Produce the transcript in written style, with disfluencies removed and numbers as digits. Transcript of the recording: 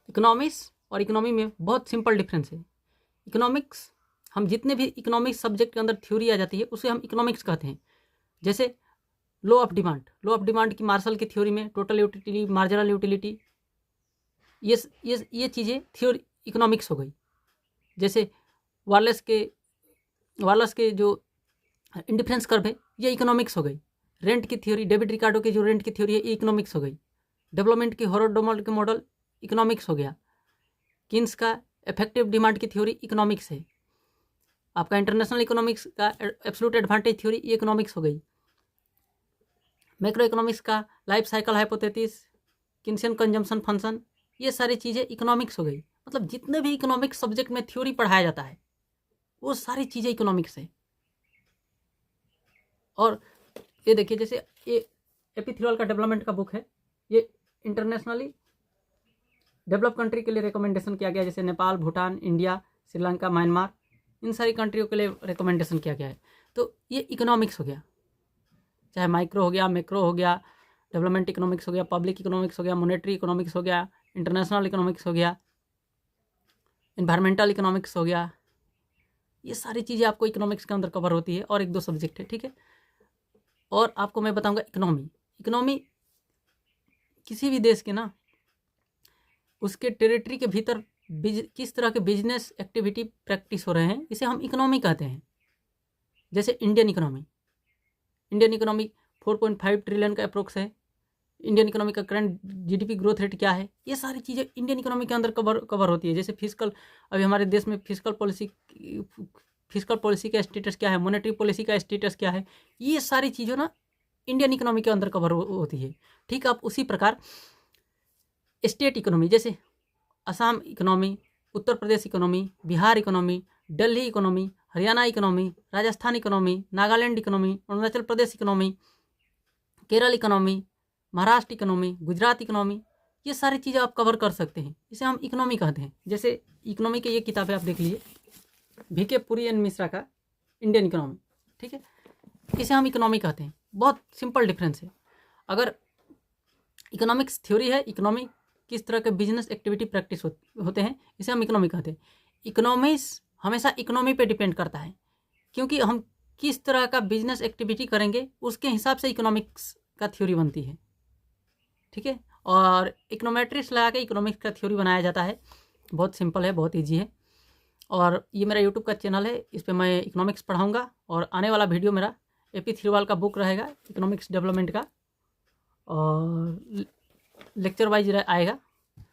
Economics और economy में बहुत सिंपल डिफरेंस है। इकोनॉमिक्स, हम जितने भी इकोनॉमिक्स सब्जेक्ट के अंदर थ्योरी आ जाती है उसे हम इकोनॉमिक्स कहते हैं। जैसे लॉ ऑफ डिमांड की मार्शल की थ्योरी में टोटल यूटिलिटी, मार्जिनल यूटिलिटी, ये चीज़ें थ्योरी इकोनॉमिक्स हो गई। जैसे वार्लेस के जो इंडिफरेंस कर्व है ये इकोनॉमिक्स हो गई। रेंट की थ्योरी, डेविड रिकार्डो की जो रेंट की थ्योरी है ये इकोनॉमिक्स हो गई। डेवलपमेंट की हॉरोल्ड के मॉडल इकोनॉमिक्स हो गया। किन्स का इफेक्टिव डिमांड की थ्योरी इकोनॉमिक्स है। आपका इंटरनेशनल इकोनॉमिक्स का एब्सोल्यूट एडवांटेज थ्योरी ये इकोनॉमिक्स हो गई। मैक्रो इकोनॉमिक्स का life cycle hypothesis, Keynesian consumption function, ये सारी चीज़ें इकोनॉमिक्स हो गई। मतलब जितने भी इकोनॉमिक्स सब्जेक्ट में थ्योरी पढ़ाया जाता है वो सारी चीज़ें इकोनॉमिक्स है। और ये देखिए, जैसे ये एपी थिरवाल का डेवलपमेंट का बुक है, ये इंटरनेशनली डेवलप कंट्री के लिए रिकमेंडेशन किया गया। जैसे नेपाल, भूटान, इंडिया, श्रीलंका, म्यांमार, इन सारी कंट्रियों के लिए रिकमेंडेशन किया गया है। तो ये इकोनॉमिक्स हो गया। चाहे माइक्रो हो गया, मैक्रो हो गया, डेवलपमेंट इकोनॉमिक्स हो गया, पब्लिक इकोनॉमिक्स हो गया, मॉनेटरी इकोनॉमिक्स हो गया, इंटरनेशनल इकोनॉमिक्स हो गया, इन्वायरमेंटल इकोनॉमिक्स हो गया। ये सारी चीज़ें आपको इकोनॉमिक्स के अंदर कवर होती है और एक दो सब्जेक्ट है, ठीक है। और आपको मैं बताऊंगा इकोनॉमी किसी भी देश के ना उसके टेरिटरी के भीतर किस तरह के बिजनेस एक्टिविटी प्रैक्टिस हो रहे हैं, इसे हम इकोनॉमी कहते हैं। जैसे इंडियन इकोनॉमी 4.5 ट्रिलियन का अप्रोक्स है। इंडियन इकोनॉमी का करंट जीडीपी ग्रोथ रेट क्या है, ये सारी चीज़ें इंडियन इकोनॉमी के अंदर कवर होती है। जैसे फिजिकल, अभी हमारे देश में फिजिकल पॉलिसी का स्टेटस क्या है, मॉनेटरी पॉलिसी का स्टेटस क्या है, ये सारी चीज़ें ना इंडियन इकोनॉमी के अंदर कवर होती है। ठीक, आप उसी प्रकार स्टेट इकोनॉमी, जैसे Assam economy, Uttar Pradesh economy, Bihar economy, Delhi economy, Haryana economy, Rajasthan economy, Nagaland economy, Arunachal Pradesh economy, Kerala economy, Maharashtra economy, Gujarat economy, ये सारी चीज़ें आप कवर कर सकते हैं। इसे हम इकोनॉमी कहते हैं। जैसे इकोनॉमी की ये किताबें आप देख लीजिए, VK पुरी एंड मिश्रा का इंडियन इकोनॉमी, ठीक है, इसे हम इकोनॉमी कहते हैं। बहुत सिंपल डिफरेंस है। अगर इकोनॉमिक्स थ्योरी है, इकोनॉमी किस तरह के बिजनेस एक्टिविटी प्रैक्टिस होते हैं, इसे हम इकोनॉमी कहते हैं। इकोनॉमिक्स हमेशा इकोनॉमी पे डिपेंड करता है, क्योंकि हम किस तरह का बिजनेस एक्टिविटी करेंगे उसके हिसाब से इकोनॉमिक्स का थ्योरी बनती है, ठीक है। और इकोनोमेट्रिक्स लगा के इकोनॉमिक्स का थ्योरी बनाया जाता है। बहुत सिंपल है, बहुत ईजी है। और ये मेरा यूट्यूब का चैनल है, इस पर मैं इकोनॉमिक्स पढ़ाऊँगा। और आने वाला वीडियो मेरा एपी थिरवाल का बुक रहेगा इकोनॉमिक्स डेवलपमेंट का, और लेक्चर वाइज आएगा।